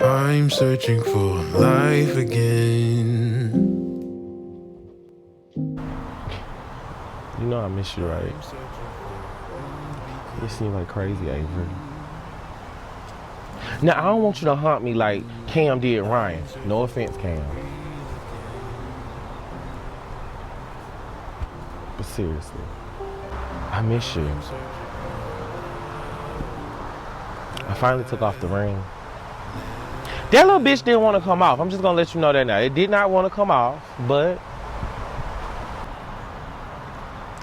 I'm searching for life again. You know I miss you, right? You seem like crazy, Avery. Now, I don't want you to haunt me like Cam did Ryan. No offense, Cam. But seriously, I miss you. I finally took off the ring. That little bitch didn't want to come off. I'm just gonna let you know that now. It did not want to come off, but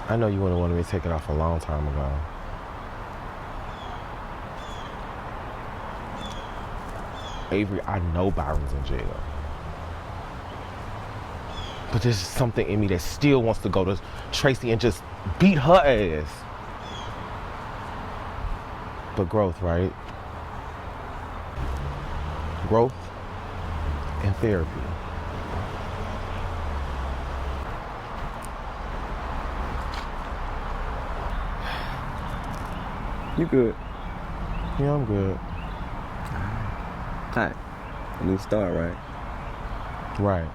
I know you would have wanted me to take it off a long time ago. Avery, I know Byron's in jail. But there's something in me that still wants to go to Tracy and just beat her ass. But growth, right? Growth and therapy. You good? Yeah, I'm good. Alright. A new start, right? Right.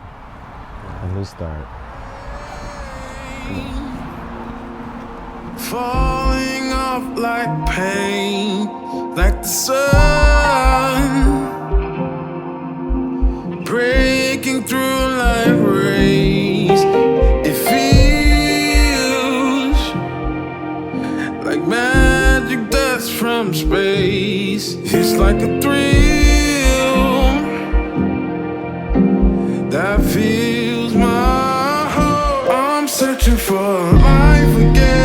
A new start. Falling off like pain, like the sun, breaking through like rays. It feels like magic dust from space. It's like a thrill that fills my heart. I'm searching for life again.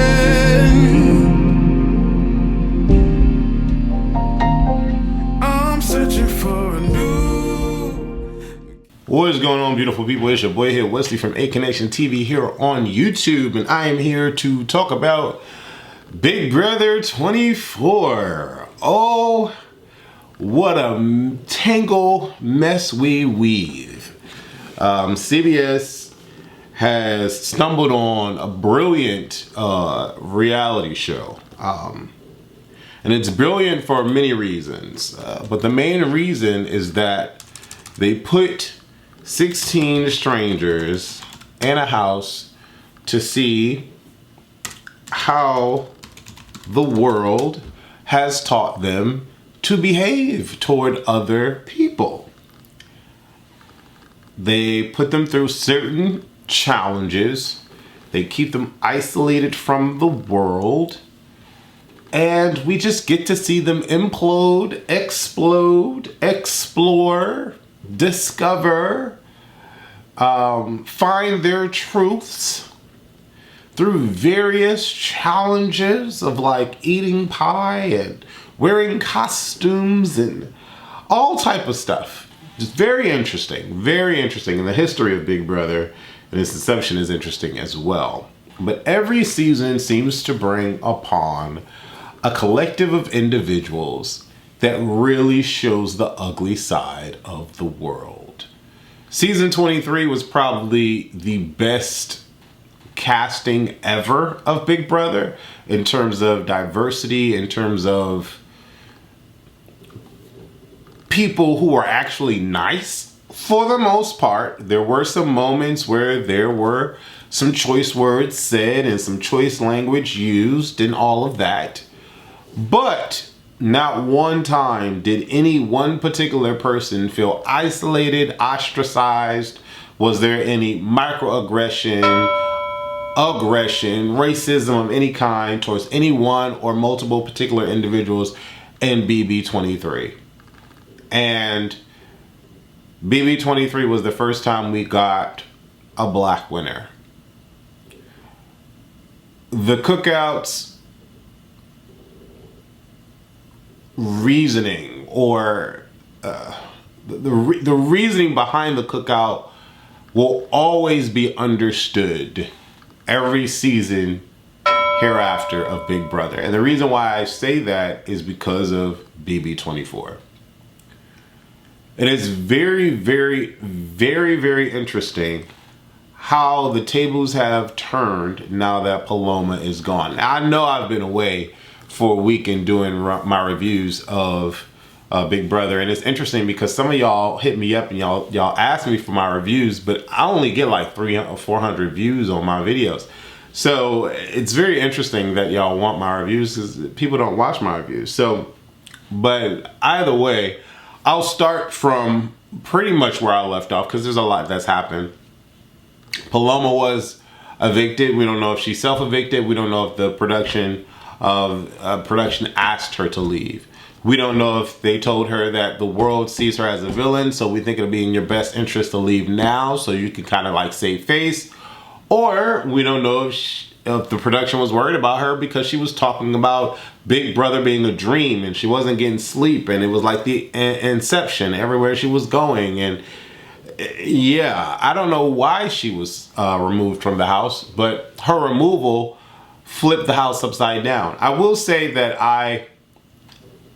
I'm searching for a new. What is going on, beautiful people? It's your boy here, Wesley from A Connection TV here on YouTube, and I am here to talk about Big Brother 24. Oh, what a tangle mess we weave. CBS has stumbled on a brilliant reality show. And it's brilliant for many reasons. But the main reason is that they put 16 strangers in a house to see how the world has taught them to behave toward other people. They put them through certain challenges. They keep them isolated from the world. And we just get to see them implode, explode, explore, discover, find their truths through various challenges of like eating pie and wearing costumes and all type of stuff. Just very interesting, very interesting. And the history of Big Brother and its inception is interesting as well. But every season seems to bring upon a collective of individuals that really shows the ugly side of the world. Season 23 was probably the best casting ever of Big Brother in terms of diversity, in terms of people who are actually nice for the most part. There were some moments where there were some choice words said and some choice language used and all of that. But not one time did any one particular person feel isolated, ostracized. Was there any microaggression, aggression, racism of any kind towards any one or multiple particular individuals in BB23? And BB23 was the first time we got a black winner. The cookouts reasoning, or the reasoning behind the cookout will always be understood every season hereafter of Big Brother. And the reason why I say that is because of BB24. It is very, very, very, very interesting how the tables have turned now that Paloma is gone. Now, I know I've been away for a week and doing my reviews of Big Brother. And it's interesting because some of y'all hit me up and y'all asked me for my reviews, but I only get like 300 or 400 views on my videos. So it's very interesting that y'all want my reviews because people don't watch my reviews. So, but either way, I'll start from pretty much where I left off because there's a lot that's happened. Paloma was evicted. We don't know if she self-evicted. We don't know if the production asked her to leave. We don't know if they told her that the world sees her as a villain, so we think it'll be in your best interest to leave now so you can kind of like save face. Or we don't know if the production was worried about her because she was talking about Big Brother being a dream and she wasn't getting sleep and it was like the inception everywhere she was going. And yeah, I don't know why she was removed from the house, but her removal flipped the house upside down. I will say that I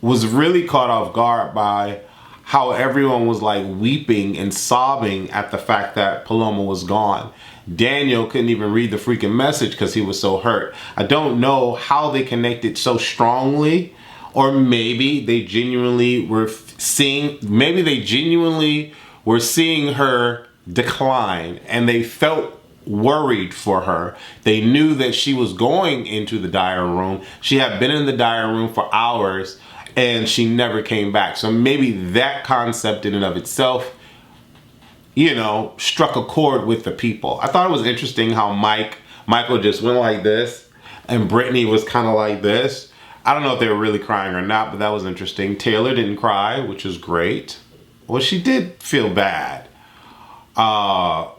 was really caught off guard by how everyone was like weeping and sobbing at the fact that Paloma was gone. Daniel couldn't even read the freaking message because he was so hurt. I don't know how they connected so strongly, or maybe they genuinely were seeing her decline and they felt worried for her. They knew that she was going into the diary room. She had been in the diary room for hours and she never came back. So maybe that concept in and of itself, you know, struck a chord with the people. I thought it was interesting how Michael just went like this and Brittany was kind of like this. I don't know if they were really crying or not, but that was interesting. Taylor didn't cry, which was great. Well, she did feel bad. But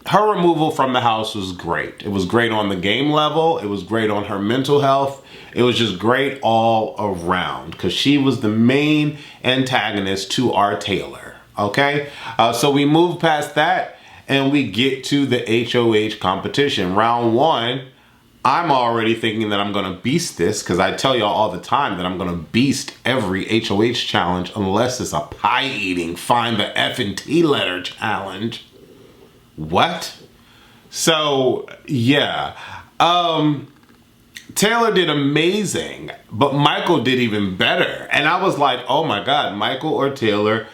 her removal from the house was great. It was great on the game level. It was great on her mental health. It was just great all around because she was the main antagonist to our Taylor. Okay? So we move past that and we get to the HOH competition. Round one, I'm already thinking that I'm going to beast this because I tell y'all all the time that I'm going to beast every HOH challenge unless it's a pie eating, find the F and T letter challenge. What? So, yeah. Taylor did amazing, but Michael did even better. And I was like, oh my God, Michael or Taylor,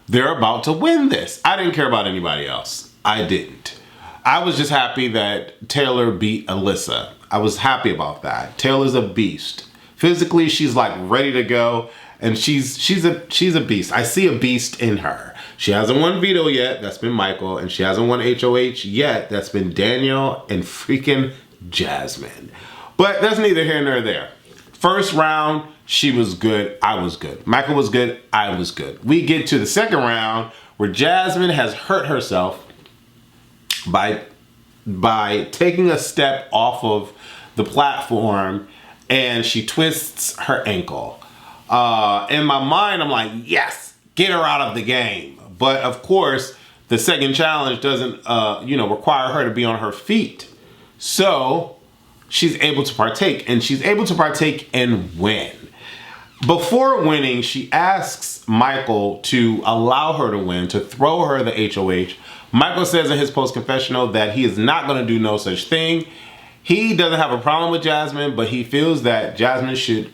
they're about to win this. I didn't care about anybody else. I didn't. I was just happy that Taylor beat Alyssa. I was happy about that. Taylor's a beast. Physically, she's like ready to go. And she's a beast. I see a beast in her. She hasn't won veto yet. That's been Michael. And she hasn't won HOH yet. That's been Daniel and freaking Jasmin. But that's neither here nor there. First round, she was good. I was good. Michael was good. I was good. We get to the second round where Jasmin has hurt herself by taking a step off of the platform and she twists her ankle. In my mind, I'm like, yes, get her out of the game. But of course, the second challenge doesn't, require her to be on her feet. So she's able to partake, and she's able to partake and win. Before winning, she asks Michael to allow her to win, to throw her the HOH. Michael says in his post-confessional that he is not going to do no such thing. He doesn't have a problem with Jasmin, but he feels that Jasmin should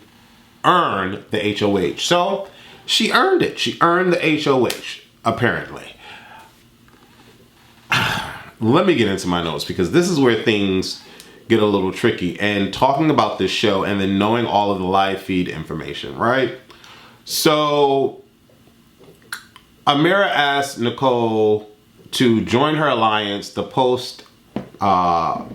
earn the HOH. So she earned it. She earned the HOH, apparently. Let me get into my notes because this is where things get a little tricky. And talking about this show and then knowing all of the live feed information, right? So Amira asked Nicole to join her alliance, the post Paloma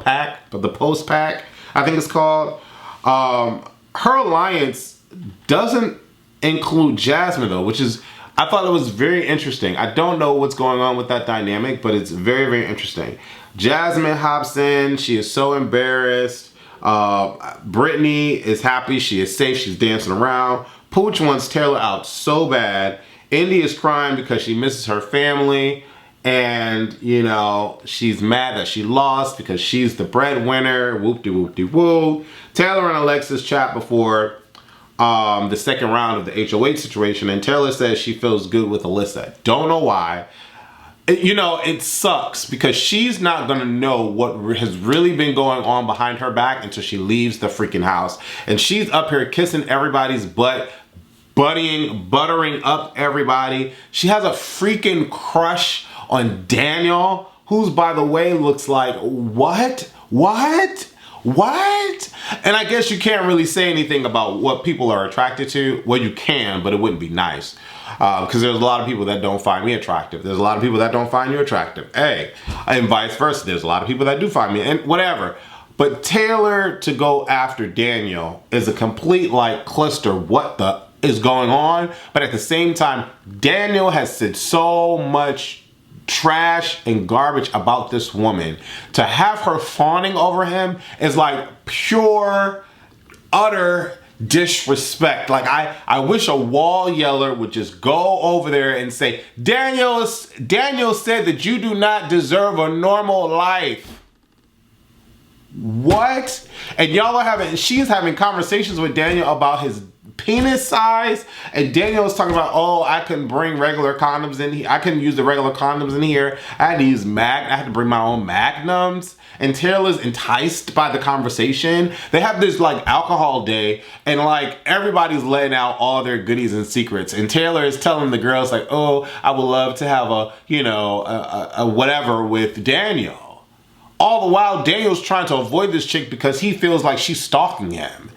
pack, but the post pack, I think it's called. Her alliance doesn't include Jasmin though, which is, I thought it was very interesting. I don't know what's going on with that dynamic, but it's very, very interesting. Jasmin hops in. She is so embarrassed. Brittany is happy. She is safe. She's dancing around. Pooch wants Taylor out so bad. Indy is crying because she misses her family. And, you know, she's mad that she lost because she's the breadwinner. Whoop-de-whoop-de-woo. Taylor and Alexis chat before the second round of the HOH situation. And Taylor says she feels good with Alyssa. Don't know why. you know, it sucks because she's not gonna know what has really been going on behind her back until she leaves the freaking house. And she's up here kissing everybody's butt, buttering up everybody. She has a freaking crush on Daniel, who's, by the way, looks like, what? And I guess you can't really say anything about what people are attracted to. Well, you can, but it wouldn't be nice. Because there's a lot of people that don't find me attractive. There's a lot of people that don't find you attractive. Hey, and vice versa. There's a lot of people that do find me, and whatever. But Taylor to go after Daniel is a complete, like, cluster. What the is going on? But at the same time, Daniel has said so much trash and garbage about this woman. To have her fawning over him is like pure, utter disrespect. Like, I wish a wall yeller would just go over there and say, Daniel said that you do not deserve a normal life. What? And y'all are having, she's having conversations with Daniel about his penis size, and Daniel was talking about, oh, I couldn't bring regular condoms in here. I couldn't use the regular condoms in here. I had to use I had to bring my own magnums. And Taylor's enticed by the conversation. They have this like alcohol day, and like everybody's letting out all their goodies and secrets. And Taylor is telling the girls like, oh, I would love to have a, you know, a whatever with Daniel. All the while, Daniel's trying to avoid this chick because he feels like she's stalking him.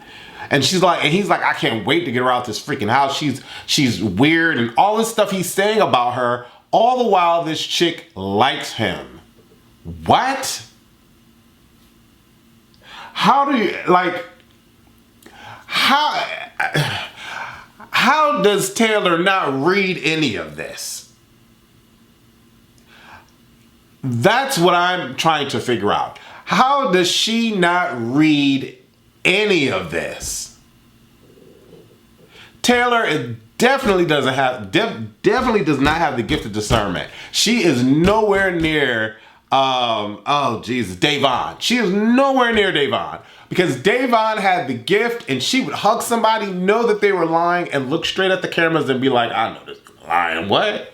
And she's like, and he's like, I can't wait to get her out this freaking house. She's weird, and all this stuff he's saying about her. All the while, this chick likes him. What? How do you, like, how does Taylor not read any of this? That's what I'm trying to figure out. How does she not read any of this? Taylor definitely does not have the gift of discernment. She is nowhere near Davon. She is nowhere near Davon, because Davon had the gift and she would hug somebody, know that they were lying, and look straight at the cameras and be like, I know this is lying. What?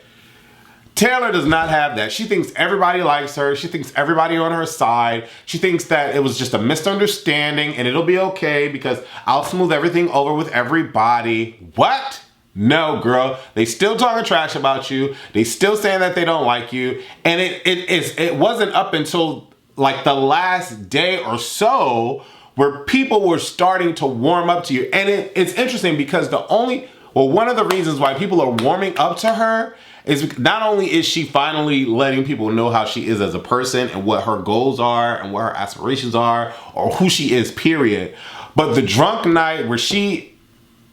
Taylor does not have that. She thinks everybody likes her. She thinks everybody on her side. She thinks that it was just a misunderstanding and it'll be okay because I'll smooth everything over with everybody. What? No, girl. They still talking trash about you. They still saying that they don't like you. And it wasn't up until like the last day or so where people were starting to warm up to you. And it's interesting because one of the reasons why people are warming up to her is not only is she finally letting people know how she is as a person and what her goals are and what her aspirations are or who she is, period. But the drunk night where she,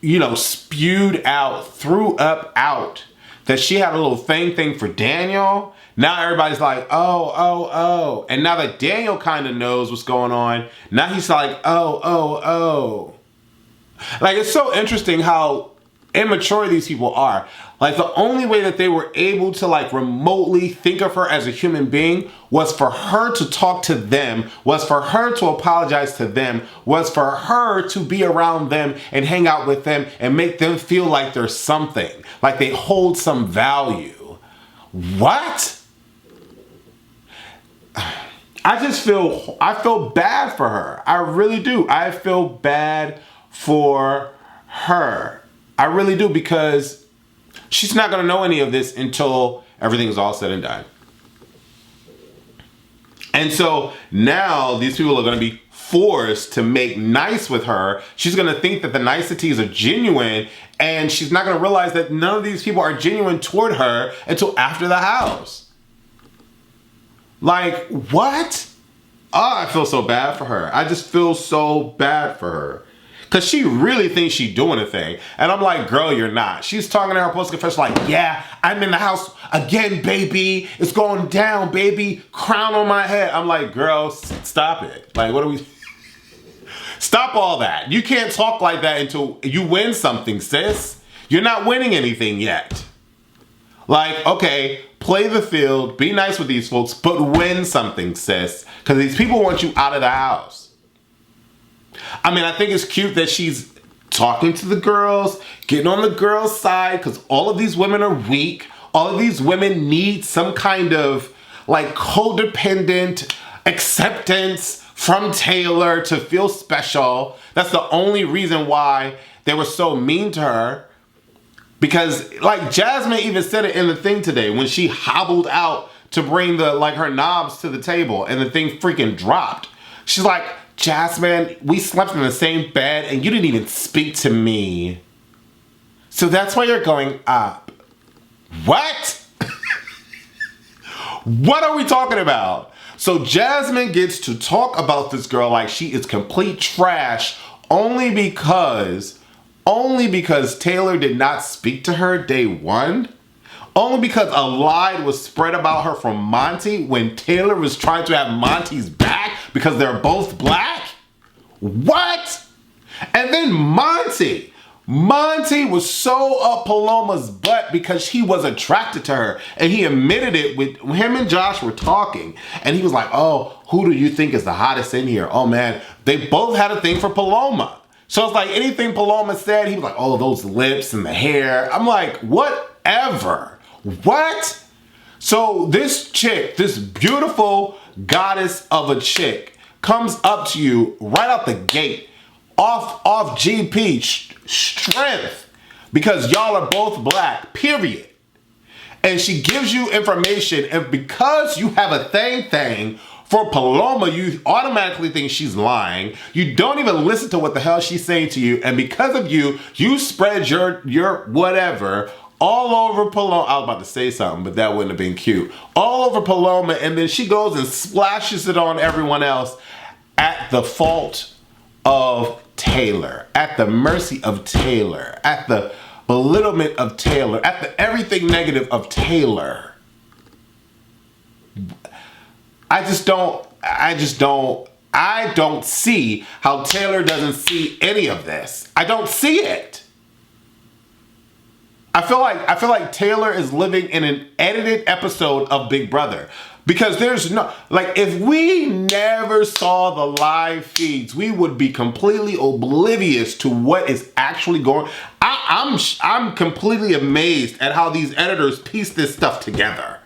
you know, threw out that she had a little thing for Daniel. Now everybody's like, oh. And now that Daniel kind of knows what's going on, now he's like, oh. Like, it's so interesting how immature these people are. Like, the only way that they were able to like remotely think of her as a human being was for her to talk to them, was for her to apologize to them, was for her to be around them and hang out with them and make them feel like there's something, like they hold some value. What? I feel bad for her. I really do. I feel bad for her. I really do, because she's not going to know any of this until everything's all said and done. And so now these people are going to be forced to make nice with her. She's going to think that the niceties are genuine, and she's not going to realize that none of these people are genuine toward her until after the house. Like, what? Oh, I feel so bad for her. I just feel so bad for her. Because she really thinks she's doing a thing. And I'm like, girl, you're not. She's talking to her post-confession like, yeah, I'm in the house again, baby. It's going down, baby. Crown on my head. I'm like, girl, stop it. Like, what are we... Stop all that. You can't talk like that until you win something, sis. You're not winning anything yet. Like, okay, play the field, be nice with these folks, but win something, sis. Because these people want you out of the house. I mean, I think it's cute that she's talking to the girls, getting on the girls' side, because all of these women are weak. all of these women need some kind of like codependent acceptance from Taylor to feel special. That's the only reason why they were so mean to her. Because like Jasmin even said it in the thing today when she hobbled out to bring her knobs to the table and the thing freaking dropped. She's like, Jasmin, we slept in the same bed and you didn't even speak to me. So that's why you're going up. What? What are we talking about? So Jasmin gets to talk about this girl like she is complete trash only because Taylor did not speak to her day one? Only because a lie was spread about her from Monty when Taylor was trying to have Monty's back because they're both black? What? And then Monty was so up Paloma's butt because he was attracted to her. And he admitted it with him and Josh were talking. And he was like, oh, who do you think is the hottest in here? Oh man, they both had a thing for Paloma. So it's like anything Paloma said, he was like, oh, those lips and the hair. I'm like, whatever. What? So this chick, this beautiful goddess of a chick, comes up to you right out the gate, off GP strength, because y'all are both black, period. And she gives you information, and because you have a thing for Paloma, you automatically think she's lying. You don't even listen to what the hell she's saying to you, and because of you, you spread your whatever all over Paloma. I was about to say something, but that wouldn't have been cute. All over Paloma, and then she goes and splashes it on everyone else at the fault of Taylor, at the mercy of Taylor, at the belittlement of Taylor, at the everything negative of Taylor. I don't see how Taylor doesn't see any of this. I don't see it. I feel like Taylor is living in an edited episode of Big Brother. Because there's no, like, if we never saw the live feeds, we would be completely oblivious to what is actually going on. I'm completely amazed at how these editors piece this stuff together.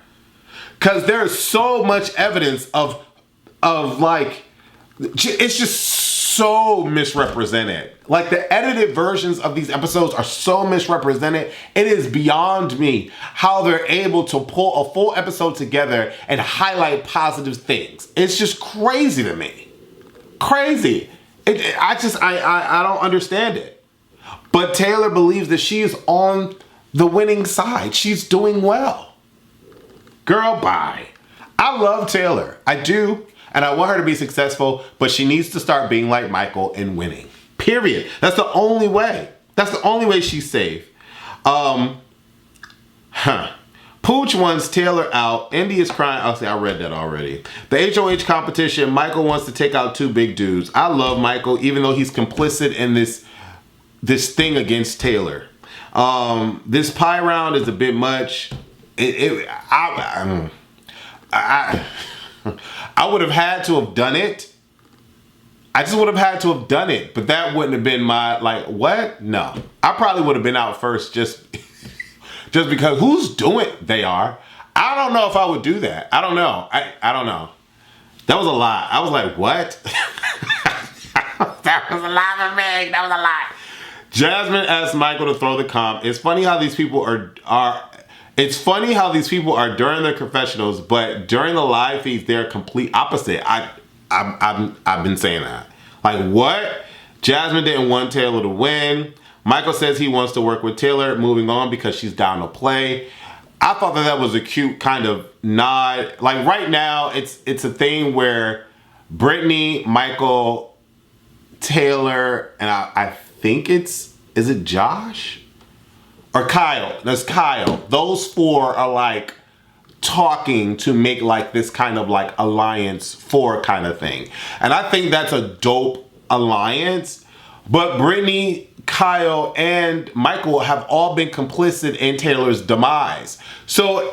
Because there's so much evidence of like, it's just so misrepresented. Like the edited versions of these episodes are so misrepresented. It is beyond me how they're able to pull a full episode together and highlight positive things. It's just crazy to me. Crazy. I don't understand it. But Taylor believes that she is on the winning side. She's doing well. Girl, bye. I love Taylor. I do. And I want her to be successful, but she needs to start being like Michael and winning. Period. That's the only way. That's the only way she's safe. Pooch wants Taylor out. Indy is crying. I read that already. The HOH competition. Michael wants to take out two big dudes. I love Michael, even though he's complicit in this thing against Taylor. This pie round is a bit much. I would have had to have done it. I just would have had to have done it, but that wouldn't have been my, like, what? No. I probably would have been out first just because who's doing it? They are. I don't know if I would do that. I don't know. I don't know. That was a lot. I was like, what? That was a lot for me. That was a lot. Jasmin asked Michael to throw the comp. It's funny how these people it's funny how these people are during their confessionals, but during the live feeds, they're complete opposite. I've been saying that. Like, what? Jasmin didn't want Taylor to win. Michael says he wants to work with Taylor moving on because she's down to play. I thought that was a cute kind of nod. Like, right now, it's a thing where Brittany, Michael, Taylor, and I think is it Josh? Or Kyle. That's Kyle. Those four are like talking to make like this kind of like alliance for kind of thing. And I think that's a dope alliance. But Brittany, Kyle, and Michael have all been complicit in Taylor's demise. So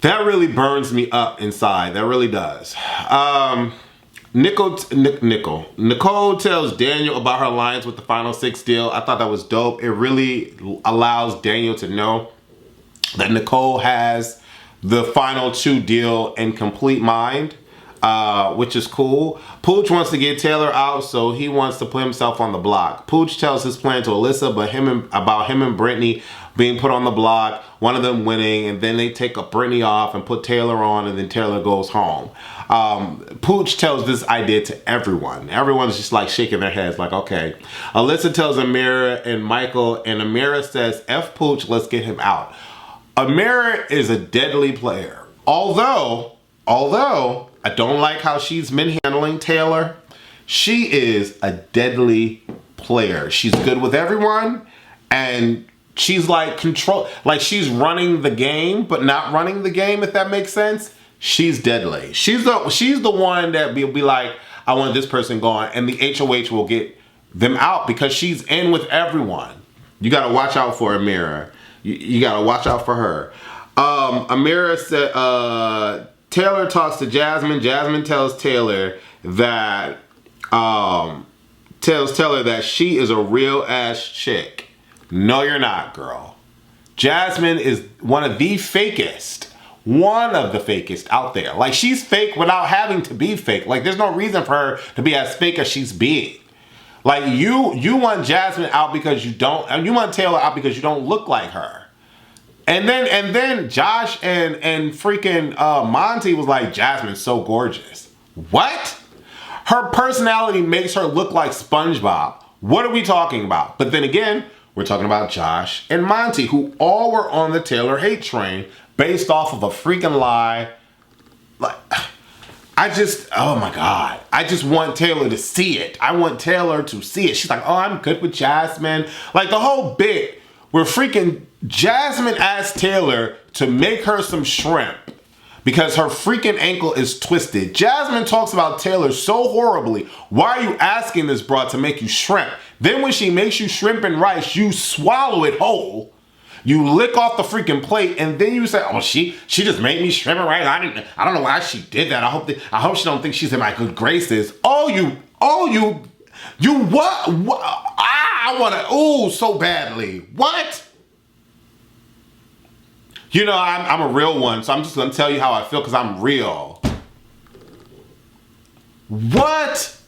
that really burns me up inside. That really does. Nicole tells Daniel about her alliance with the Final Six deal. I thought that was dope. It really allows Daniel to know that Nicole has the Final Two deal in complete mind, which is cool. Pooch wants to get Taylor out, so he wants to put himself on the block. Pooch tells his plan to Alyssa, but about him and Brittany being put on the block, one of them winning, and then they take Brittany off and put Taylor on, and then Taylor goes home. Pooch tells this idea to everyone. Everyone's just like shaking their heads like, okay. Alyssa tells Amira and Michael, and Amira says, F Pooch, let's get him out. Amira is a deadly player. Although I don't like how she's been handling Taylor, she is a deadly player. She's good with everyone, and she's like she's running the game, but not running the game, if that makes sense. She's deadly. She's the one that be like, I want this person gone, and the HOH will get them out because she's in with everyone. You gotta watch out for Amira. You gotta watch out for her. Amira said, Taylor talks to Jasmin. Jasmin tells Taylor that she is a real ass chick. No, you're not, girl. Jasmin is one of the fakest out there. Like, she's fake without having to be fake. Like, there's no reason for her to be as fake as she's being. Like, you want Jasmin out because you want Taylor out because you don't look like her. And then Josh and freaking Monty was like, Jasmine's so gorgeous. What? Her personality makes her look like SpongeBob. What are we talking about? But then again, we're talking about Josh and Monty, who all were on the Taylor hate train based off of a freaking lie. Like, oh my God. I just want Taylor to see it. I want Taylor to see it. She's like, oh, I'm good with Jasmin. Like, the whole bit where freaking Jasmin asked Taylor to make her some shrimp because her freaking ankle is twisted. Jasmin talks about Taylor so horribly. Why are you asking this broad to make you shrimp? Then when she makes you shrimp and rice, you swallow it whole. You lick off the freaking plate, and then you say, "Oh, she just made me shrimp and rice. I don't know why she did that. I hope she don't think she's in my good graces." You what? I want to, so badly. What? You know, I'm a real one, so I'm just going to tell you how I feel because I'm real. What?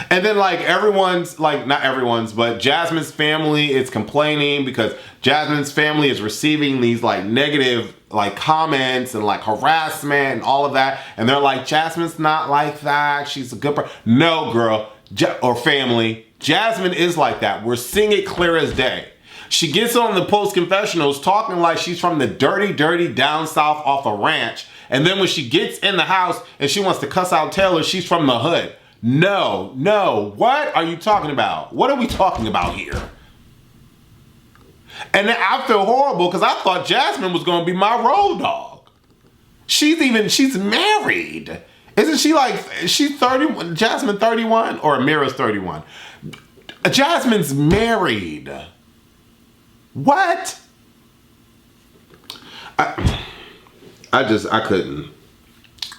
And then, like, not everyone's, but Jasmin's family is complaining because Jasmin's family is receiving these, like, negative, like, comments and, like, harassment and all of that. And they're like, Jasmin's not like that. She's a good person. No, girl, or family. Jasmin is like that. We're seeing it clear as day. She gets on the post confessionals talking like she's from the dirty, dirty down south off a ranch. And then when she gets in the house and she wants to cuss out Taylor, she's from the hood. No. What are you talking about? What are we talking about here? And then I feel horrible because I thought Jasmin was going to be my road dog. She's married. Isn't she she's 31, Jasmin 31 or Amira's 31? Jasmin's married. What? I couldn't.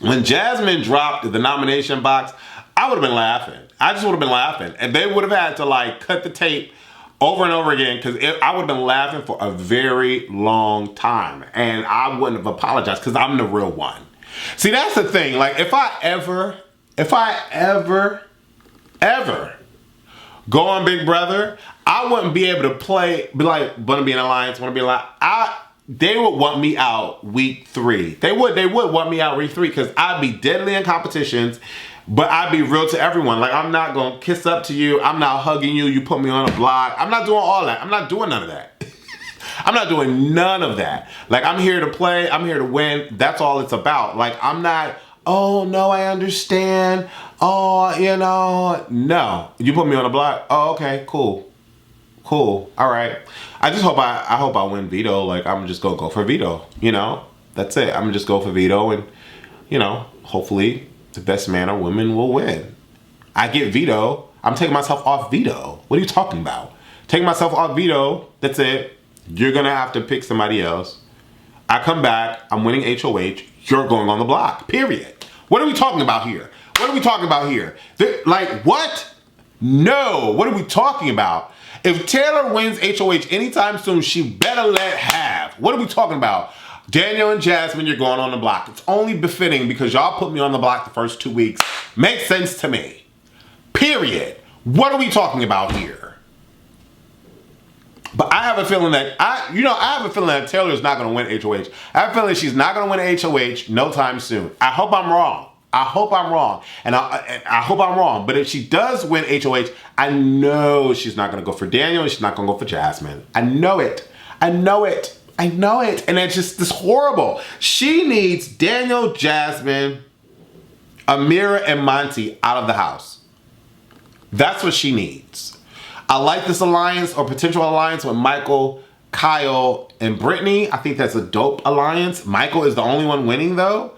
When Jasmin dropped the nomination box, I would have been laughing. I just would have been laughing. And they would have had to, like, cut the tape over and over again because I would have been laughing for a very long time. And I wouldn't have apologized because I'm the real one. See, that's the thing. Like, if I ever go on Big Brother, I wouldn't be able to be like, want to be in alliance, want to be like, they would want me out week 3. They would want me out week 3 because I'd be deadly in competitions, but I'd be real to everyone. Like, I'm not going to kiss up to you. I'm not hugging you. You put me on a block. I'm not doing all that. I'm not doing none of that. I'm not doing none of that. Like, I'm here to play. I'm here to win. That's all it's about. Like, I'm not, oh, no, I understand. Oh, no. You put me on a block? Oh, okay, cool. All right. I just hope I win veto. Like, I'm just going to go for veto, That's it. I'm just go for veto and, hopefully the best man or woman will win. I get veto. I'm taking myself off veto. What are you talking about? Taking myself off veto. That's it. You're going to have to pick somebody else. I come back. I'm winning HOH. You're going on the block. Period. What are we talking about here? What are we talking about here? Like, what? No. What are we talking about? If Taylor wins HOH anytime soon, she better let have. What are we talking about? Daniel and Jasmin, you're going on the block. It's only befitting because y'all put me on the block the first 2 weeks. Makes sense to me. Period. What are we talking about here? But I have a feeling that I have a feeling that Taylor's not gonna win HOH. I have a feeling she's not gonna win HOH no time soon. I hope I'm wrong. I hope I'm wrong. And I hope I'm wrong. But if she does win HOH, I know she's not gonna go for Daniel and she's not gonna go for Jasmin. I know it. I know it. I know it. And it's just this horrible. She needs Daniel, Jasmin, Amira, and Monty out of the house. That's what she needs. I like this alliance or potential alliance with Michael, Kyle, and Brittany. I think that's a dope alliance. Michael is the only one winning though.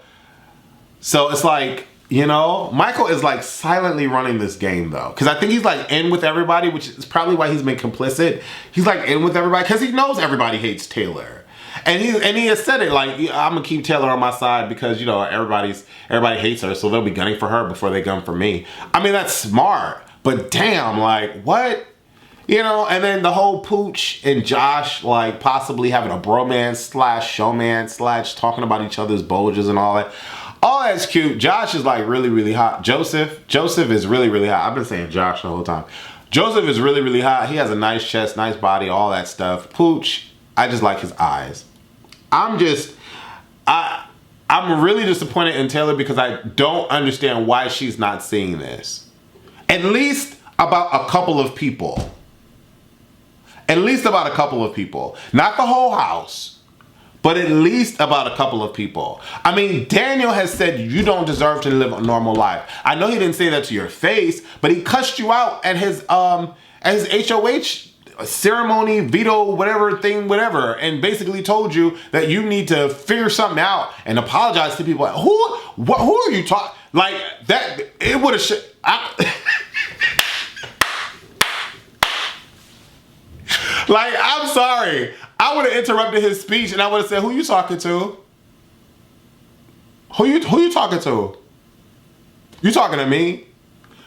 So it's like, you know, Michael is like silently running this game though. Cause I think he's like in with everybody, which is probably why he's been complicit. He's like in with everybody cause he knows everybody hates Taylor. And he has said it like, I'm gonna keep Taylor on my side because, you know, everybody hates her. So they'll be gunning for her before they gun for me. I mean, that's smart, but damn, like what? You know, and then the whole Pooch and Josh like possibly having a bromance / showman / talking about each other's bulges and all that. All that's cute. Josh is like really, really hot. Joseph is really, really hot. I've been saying Josh the whole time. Joseph is really, really hot. He has a nice chest, nice body, all that stuff. Pooch, I just like his eyes. I'm really disappointed in Taylor because I don't understand why she's not seeing this. At least about a couple of people. At least about a couple of people. Not the whole house, but at least about a couple of people. I mean, Daniel has said you don't deserve to live a normal life. I know he didn't say that to your face, but he cussed you out at his HOH ceremony, veto, whatever, and basically told you that you need to figure something out and apologize to people. Who are you talking? Like that? It would have. Like, I'm sorry. I would have interrupted his speech and I would have said, who you talking to? Who you talking to? You talking to me?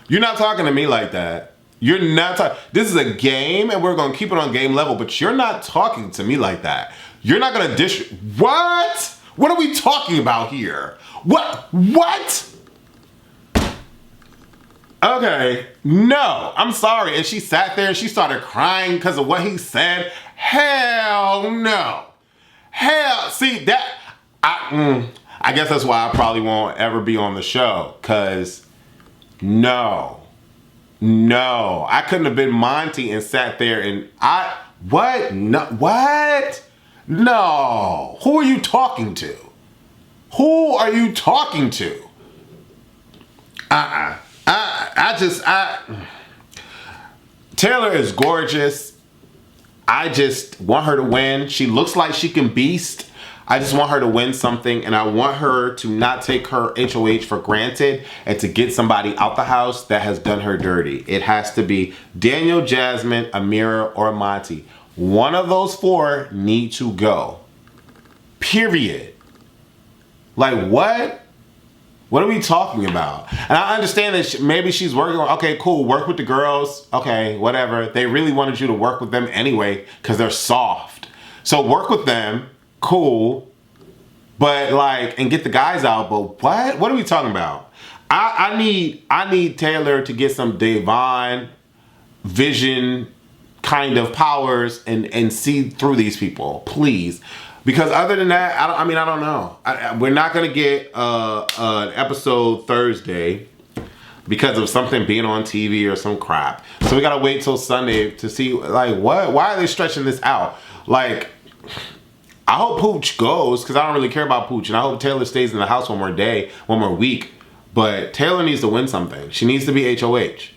You're not talking to me like that. You're not talking. This is a game and we're going to keep it on game level, but you're not talking to me like that. You're not going to dish. What? What are we talking about here? What? Okay, no, I'm sorry. And she sat there and she started crying because of what he said. Hell no. Hell, see that, I guess that's why I probably won't ever be on the show. Cause no, I couldn't have been Monty and sat there and what? No, what? No, who are you talking to? Who are you talking to? Taylor is gorgeous. I just want her to win. She looks like she can beast. I just want her to win something and I want her to not take her HOH for granted and to get somebody out the house that has done her dirty. It has to be Daniel, Jasmin, Amira, or Monty. One of those four need to go. Period. Like what? What are we talking about? And I understand that maybe she's working on, okay, cool, work with the girls. Okay, whatever. They really wanted you to work with them anyway because they're soft. So work with them, cool. But like, and get the guys out, but what? What are we talking about? I need Taylor to get some divine vision kind of powers and see through these people, please. Because other than that, I don't know. We're not going to get an episode Thursday because of something being on TV or some crap. So we got to wait till Sunday to see, like, what? Why are they stretching this out? Like, I hope Pooch goes because I don't really care about Pooch. And I hope Taylor stays in the house one more week. But Taylor needs to win something. She needs to be HOH.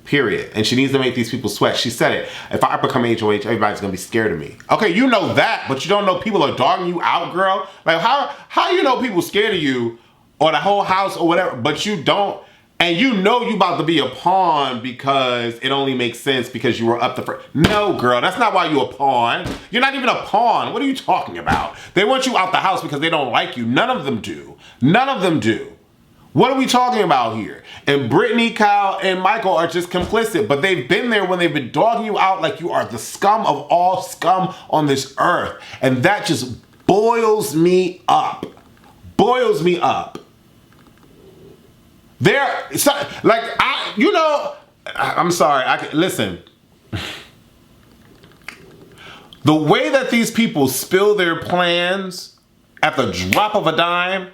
Period. And she needs to make these people sweat. She said it. If I become HOH, everybody's gonna be scared of me. Okay, you know that, but you don't know people are dogging you out, girl. Like how you know people scared of you or the whole house or whatever, but you don't, and you know you about to be a pawn because it only makes sense because you were up the first. No, girl, that's not why you a pawn. You're not even a pawn. What are you talking about? They want you out the house because they don't like you. None of them do. None of them do. What are we talking about here? And Brittany, Kyle, and Michael are just complicit, but they've been there when they've been dogging you out like you are the scum of all scum on this earth. And that just boils me up. Boils me up. I'm sorry, listen. The way that these people spill their plans at the drop of a dime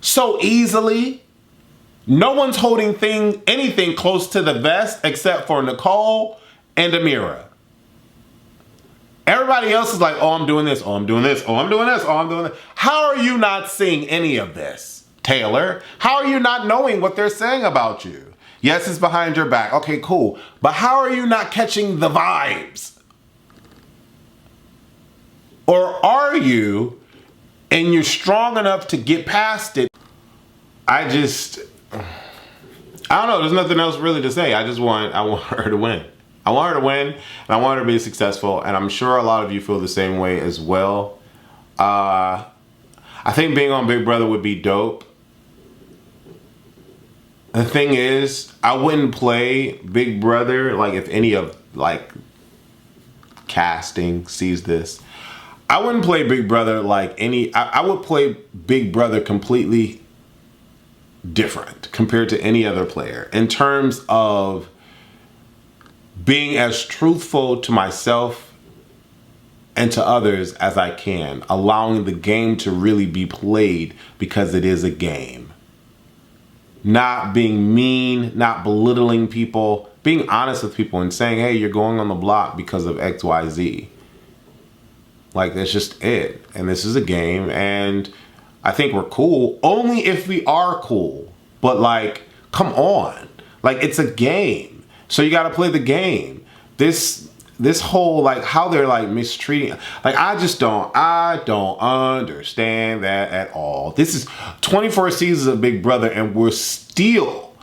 so easily, no one's holding anything close to the vest except for Nicole and Amira. Everybody else is like, oh, I'm doing this, oh, I'm doing this, oh, I'm doing this, oh, I'm doing this. How are you not seeing any of this, Taylor? How are you not knowing what they're saying about you? Yes, it's behind your back. Okay, cool. But how are you not catching the vibes? Or are you, and you're strong enough to get past it? I don't know. There's nothing else really to say. I want her to win. I want her to win, and I want her to be successful, and I'm sure a lot of you feel the same way as well. I think being on Big Brother would be dope. The thing is, I wouldn't play Big Brother, like if any of like casting sees this. I wouldn't play Big Brother like I would play Big Brother completely different compared to any other player in terms of being as truthful to myself and to others as I can, allowing the game to really be played because it is a game. Not being mean, not belittling people, being honest with people and saying, hey, you're going on the block because of X, Y, Z. Like, that's just it. And this is a game, and I think we're cool only if we are cool. But like, come on. Like, it's a game. So you gotta play the game. This whole, like, how they're like mistreating, like, I don't understand that at all. This is 24 seasons of Big Brother, and we're still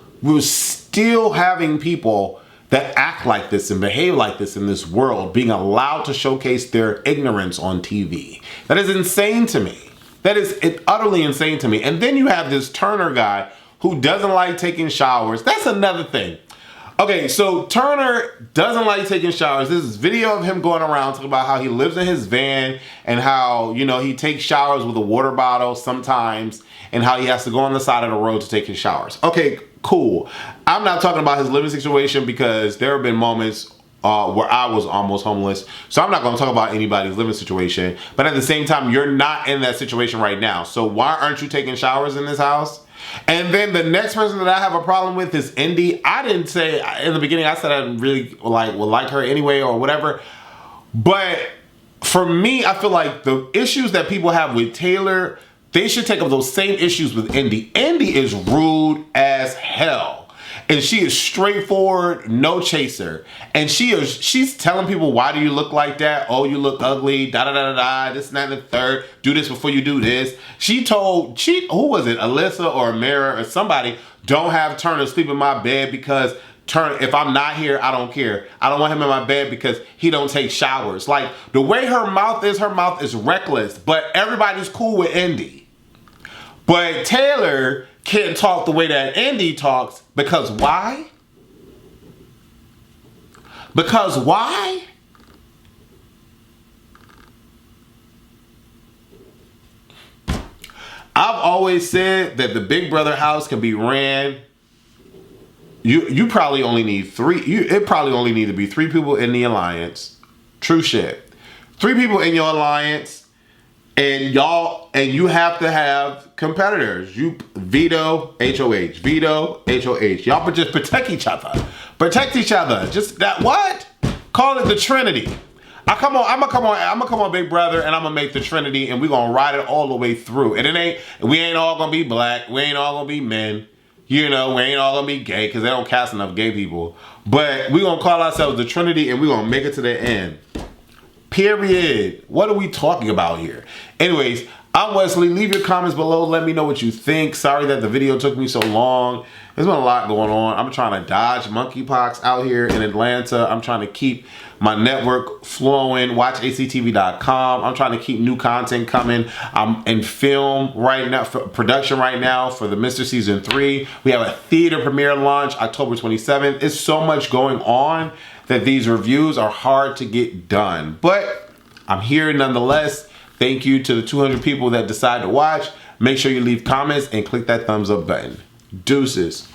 having people that act like this and behave like this in this world being allowed to showcase their ignorance on TV. That is insane to me. That is utterly insane to me. And then you have this Turner guy who doesn't like taking showers. That's another thing. Okay, so Turner doesn't like taking showers. This is video of him going around talking about how he lives in his van and how, you know, he takes showers with a water bottle sometimes and how he has to go on the side of the road to take his showers. Okay, cool. I'm not talking about his living situation because there have been moments where I was almost homeless. So I'm not going to talk about anybody's living situation. But at the same time, you're not in that situation right now. So why aren't you taking showers in this house? And then the next person that I have a problem with is Indy. I didn't say in the beginning, I said I didn't really would like her anyway or whatever. But for me, I feel like the issues that people have with Taylor, they should take up those same issues with Indy. Indy is rude as hell. And she is straightforward, no chaser. And she's telling people, why do you look like that? Oh, you look ugly, da-da-da-da-da, this and that and the third. Do this before you do this. Who was it, Alyssa or Amira or somebody, don't have Turner sleep in my bed because Turner, if I'm not here, I don't care. I don't want him in my bed because he don't take showers. Like, the way her mouth is reckless, but everybody's cool with Indy. But Taylor can't talk the way that Indy talks because why? Because why? I've always said that the Big Brother house can be ran. You probably only need three. It probably only need to be 3 people in the alliance. True shit. 3 people in your alliance. And you have to have competitors. You veto HOH, veto HOH. Y'all just protect each other. Protect each other. Just that what? Call it the Trinity. I'm gonna come on Big Brother and I'm gonna make the Trinity and we're gonna ride it all the way through. And we ain't all gonna be black, we ain't all gonna be men, you know, we ain't all gonna be gay because they don't cast enough gay people. But we're gonna call ourselves the Trinity and we're gonna make it to the end. Period. What are we talking about here? Anyways, I'm Wesley. Leave your comments below. Let me know what you think. Sorry that the video took me so long. There's been a lot going on. I'm trying to dodge monkeypox out here in Atlanta. I'm trying to keep my network flowing. WatchACTV.com. I'm trying to keep new content coming. I'm in film right now, for production right now for the Mr. Season 3. We have a theater premiere launch October 27th. It's so much going on that these reviews are hard to get done. But I'm here nonetheless. Thank you to the 200 people that decide to watch. Make sure you leave comments and click that thumbs up button. Deuces.